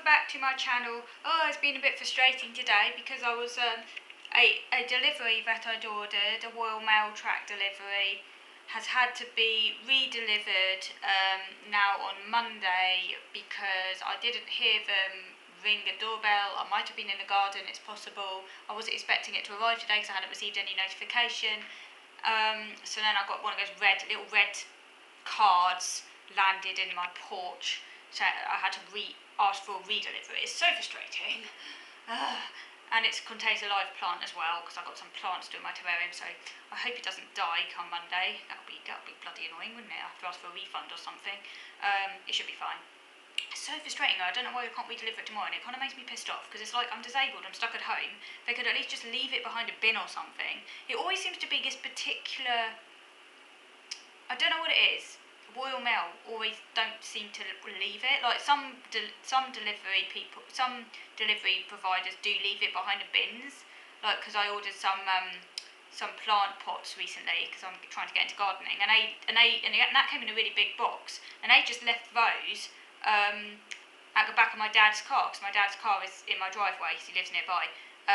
welcome back to my channel. It's been a bit frustrating today because I was a delivery that I'd ordered, a Royal Mail track delivery, has had to be re-delivered now on Monday because I didn't hear them ring the doorbell. I might have been in the garden, it's possible. I wasn't expecting it to arrive today because I hadn't received any notification. So then I got one of those little red cards landed in my porch, so I had to ask for a re-delivery. It's so frustrating. And it contains a live plant as well, because I've got some plants doing my terrarium, so I hope it doesn't die come Monday. That would be bloody annoying, wouldn't it? I have to ask for a refund or something. It should be fine. It's so frustrating though. I don't know why I can't re-deliver it tomorrow, and it kind of makes me pissed off, because it's like I'm disabled, I'm stuck at home. They could at least just leave it behind a bin or something. It always seems to be this particular, I don't know what it is. Royal Mail always don't seem to leave it. Like some delivery providers do leave it behind the bins. Like, because I ordered some plant pots recently because I'm trying to get into gardening, and that came in a really big box, and they just left those at the back of my dad's car, because my dad's car is in my driveway because he lives nearby.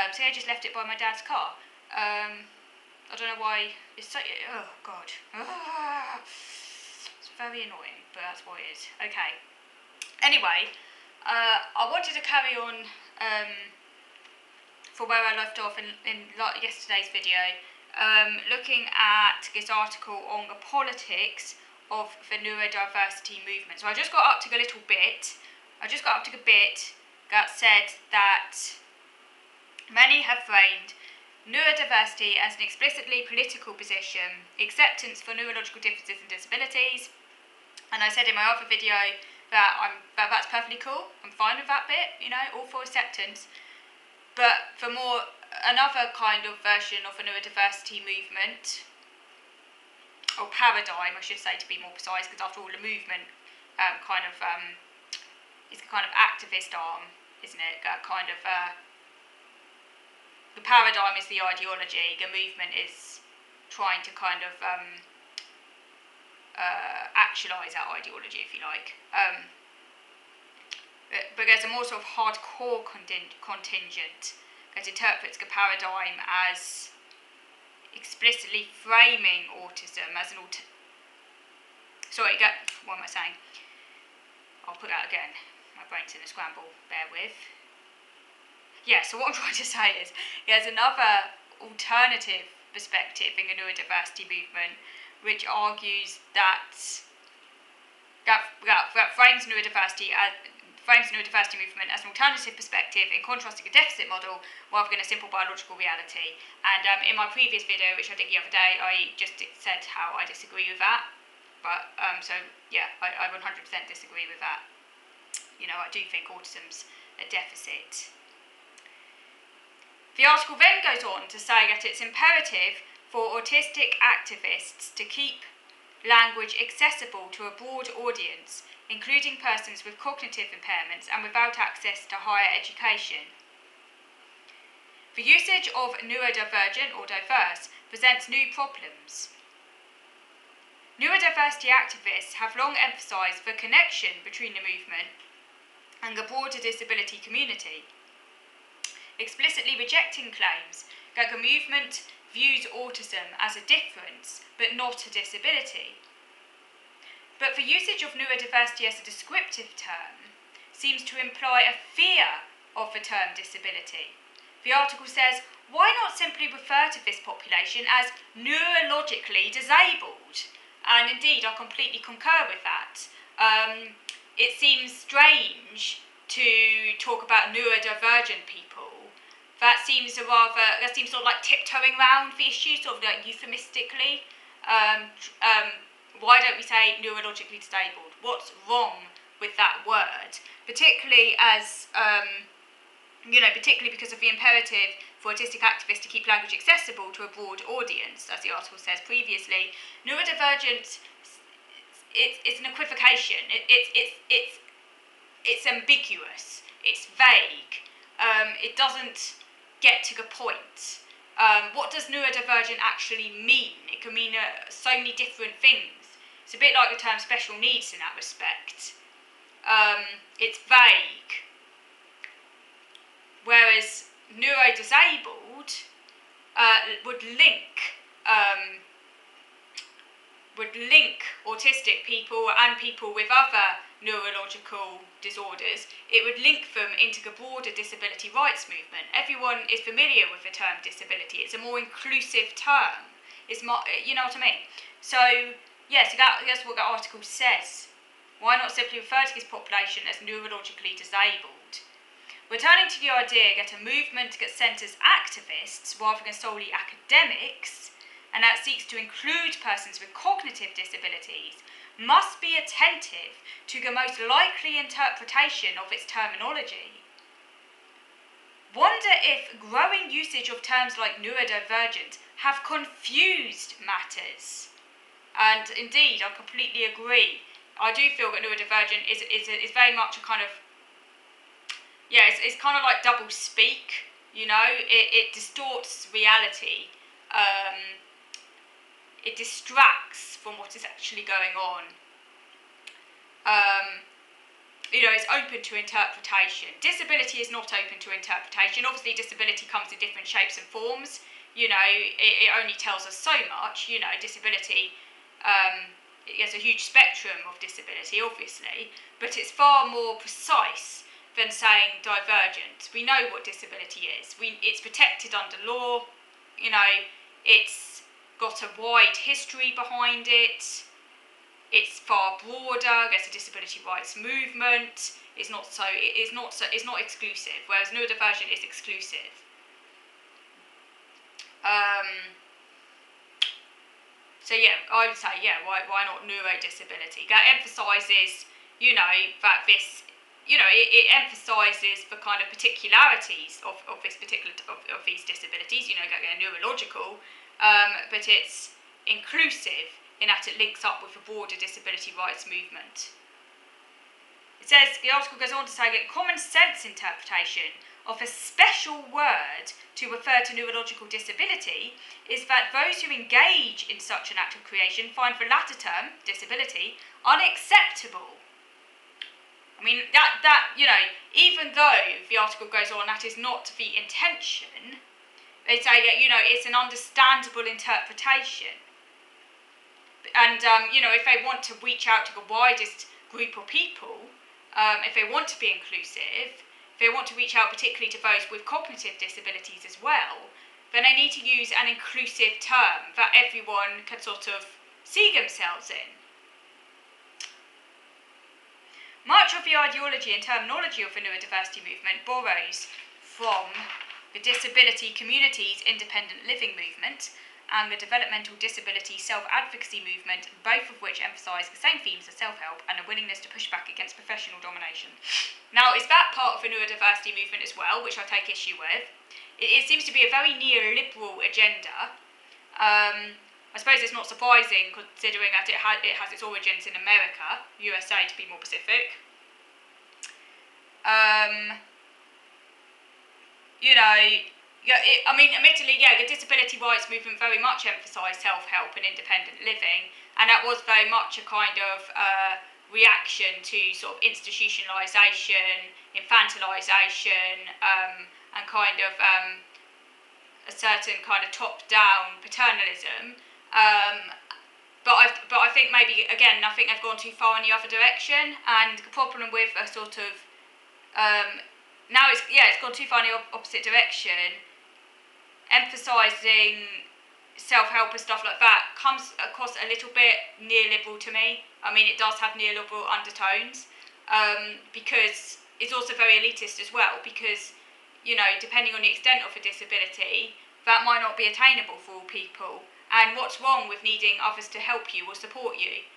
So they just left it by my dad's car. I don't know why. It's so, oh god. It's very annoying, but that's what it is. Okay. Anyway, I wanted to carry on for where I left off in like yesterday's video, looking at this article on the politics of the neurodiversity movement. So I just got up to the bit that said that many have framed neurodiversity as an explicitly political position, acceptance for neurological differences and disabilities. And I said in my other video that that's perfectly cool. I'm fine with that bit, you know, all for acceptance. But for another kind of version of a neurodiversity movement, or paradigm, I should say, to be more precise, because after all, the movement is kind of activist arm, isn't it? The paradigm is the ideology. The movement is trying to kind of actualise that ideology, if you like. But there's a more sort of hardcore contingent that interprets the paradigm as explicitly framing autism as an what am I saying? I'll put that again. My brain's in a scramble, bear with. Yeah, so what I'm trying to say is there's another alternative perspective in the neurodiversity movement which argues that frames neurodiversity movement as an alternative perspective in contrast to the deficit model rather than a simple biological reality. And in my previous video, which I did the other day, I just said how I disagree with that. But so yeah, I 100% disagree with that. You know, I do think autism's a deficit. The article then goes on to say that it's imperative for autistic activists to keep language accessible to a broad audience, including persons with cognitive impairments and without access to higher education. The usage of neurodivergent or diverse presents new problems. Neurodiversity activists have long emphasised the connection between the movement and the broader disability community, explicitly rejecting claims that the movement views autism as a difference but not a disability. But the usage of neurodiversity as a descriptive term seems to imply a fear of the term disability. The article says, why not simply refer to this population as neurologically disabled? And indeed, I completely concur with that. It seems strange to talk about neurodivergent people. That seems sort of like tiptoeing around the issue, sort of like euphemistically. Why don't we say neurologically disabled? What's wrong with that word? Particularly because of the imperative for autistic activists to keep language accessible to a broad audience, as the article says previously. Neurodivergent, it's an equivocation. It's ambiguous. It's vague. It doesn't get to the point. What does neurodivergent actually mean? It can mean so many different things. It's a bit like the term special needs in that respect. It's vague. whereas neurodisabled would link autistic people and people with other neurological disorders. It would link them into the broader disability rights movement. Everyone is familiar with the term disability. It's a more inclusive term. It's more, you know what I mean? So, yes, that's what the article says. Why not simply refer to this population as neurologically disabled? Returning to the idea that a movement that centres activists rather than solely academics, and that seeks to include persons with cognitive disabilities, must be attentive to the most likely interpretation of its terminology. Wonder if growing usage of terms like neurodivergent have confused matters. And indeed, I completely agree. I do feel that neurodivergent is very much a kind of, it's kind of like double speak, you know, it distorts reality. It distracts from what is actually going on. It's open to interpretation. Disability is not open to interpretation. Obviously, disability comes in different shapes and forms. It only tells us so much. Disability, there's a huge spectrum of disability, obviously, but it's far more precise than saying divergent. We know what disability is. It's protected under law. It's got a wide history behind it. It's far broader. There's a disability rights movement. It's not exclusive. Whereas neurodivergent is exclusive. I would say why not neurodisability? That emphasises that this it emphasises the kind of particularities of these disabilities. That they're neurological. But it's inclusive in that it links up with the broader disability rights movement. It says, the article goes on to say that common sense interpretation of a special word to refer to neurological disability is that those who engage in such an act of creation find the latter term, disability, unacceptable. I mean, even though the article goes on, that is not the intention, they say that, it's an understandable interpretation. And, if they want to reach out to the widest group of people, if they want to be inclusive, if they want to reach out particularly to those with cognitive disabilities as well, then they need to use an inclusive term that everyone can sort of see themselves in. Much of the ideology and terminology of the neurodiversity movement borrows from the disability community's independent living movement and the developmental disability self-advocacy movement, both of which emphasise the same themes as self-help and a willingness to push back against professional domination. Now, is that part of the neurodiversity movement as well, which I take issue with? It seems to be a very neoliberal agenda. I suppose it's not surprising, considering that it has its origins in America, USA to be more specific. Admittedly, the disability rights movement very much emphasised self-help and independent living, and that was very much a kind of reaction to sort of institutionalisation, infantilisation, and kind of a certain kind of top-down paternalism. But I think maybe, again, they've gone too far in the other direction, and the problem with a sort of it's gone too far in the opposite direction. Emphasising self-help and stuff like that comes across a little bit neoliberal to me. I mean, it does have neoliberal undertones, because it's also very elitist as well, because, depending on the extent of a disability, that might not be attainable for all people. And what's wrong with needing others to help you or support you?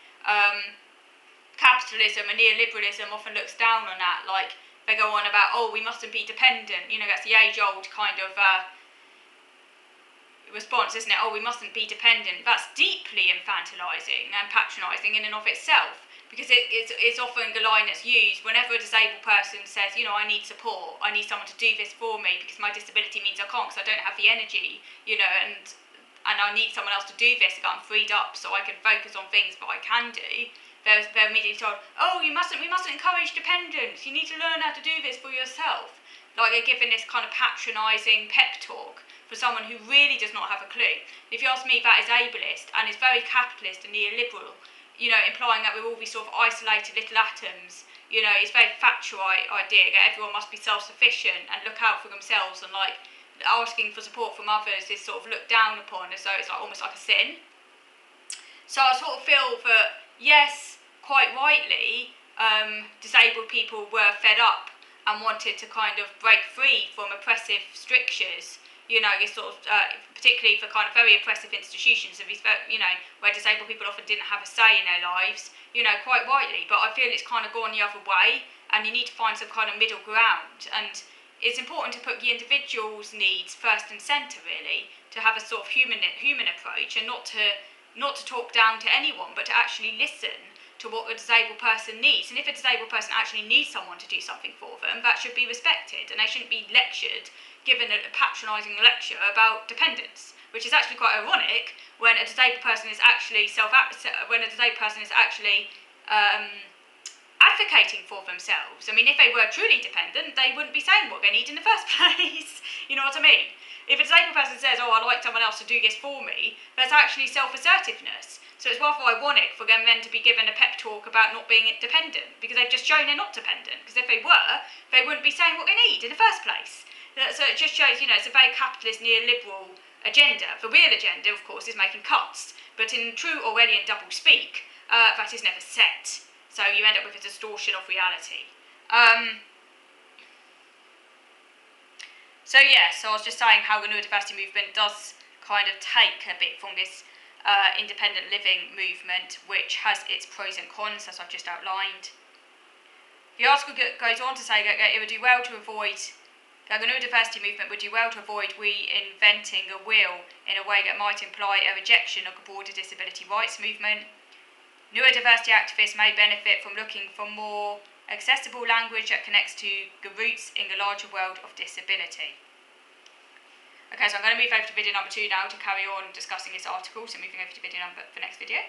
Capitalism and neoliberalism often looks down on that, like, they go on about, we mustn't be dependent. That's the age-old kind of response, isn't it? We mustn't be dependent. That's deeply infantilising and patronising in and of itself, because it's often the line that's used whenever a disabled person says, I need support, I need someone to do this for me because my disability means I can't, because I don't have the energy, and I need someone else to do this to get I'm freed up so I can focus on things that I can do. They're immediately told, we mustn't encourage dependence, you need to learn how to do this for yourself. like they're giving this kind of patronising pep talk for someone who really does not have a clue. If you ask me, that is ableist and is very capitalist and neoliberal, implying that we're all these sort of isolated little atoms. It's a very factual idea that everyone must be self-sufficient and look out for themselves, and like asking for support from others is sort of looked down upon as though it's like almost like a sin. So I sort of feel that, yes, quite rightly, disabled people were fed up and wanted to kind of break free from oppressive strictures, this sort of, particularly for kind of very oppressive institutions, where disabled people often didn't have a say in their lives, quite rightly. But I feel it's kind of gone the other way, and you need to find some kind of middle ground. And it's important to put the individual's needs first and centre, really, to have a sort of human approach, and not to talk down to anyone, but to actually listen to what a disabled person needs. And if a disabled person actually needs someone to do something for them, that should be respected, and they shouldn't be given a patronising lecture about dependence, which is actually quite ironic when a disabled person is actually advocating for themselves. I mean, if they were truly dependent, they wouldn't be saying what they need in the first place. You know what I mean? If a disabled person says, "Oh, I'd like someone else to do this for me," that's actually self-assertiveness. So it's rather ironic for them then to be given a pep talk about not being dependent, because they've just shown they're not dependent. Because if they were, they wouldn't be saying what they need in the first place. So it just shows, it's a very capitalist, neoliberal agenda. The real agenda, of course, is making cuts. But in true Orwellian double-speak, that is never set. So you end up with a distortion of reality. So I was just saying how the neurodiversity movement does kind of take a bit from this independent living movement, which has its pros and cons, as I've just outlined. The article goes on to say that it would do well to avoid, that the neurodiversity movement would do well to avoid reinventing the wheel in a way that might imply a rejection of the broader disability rights movement. Neurodiversity activists may benefit from looking for more accessible language that connects to the roots in the larger world of disability. Okay, so I'm going to move over to video number 2 now to carry on discussing this article, so moving over to video number for next video.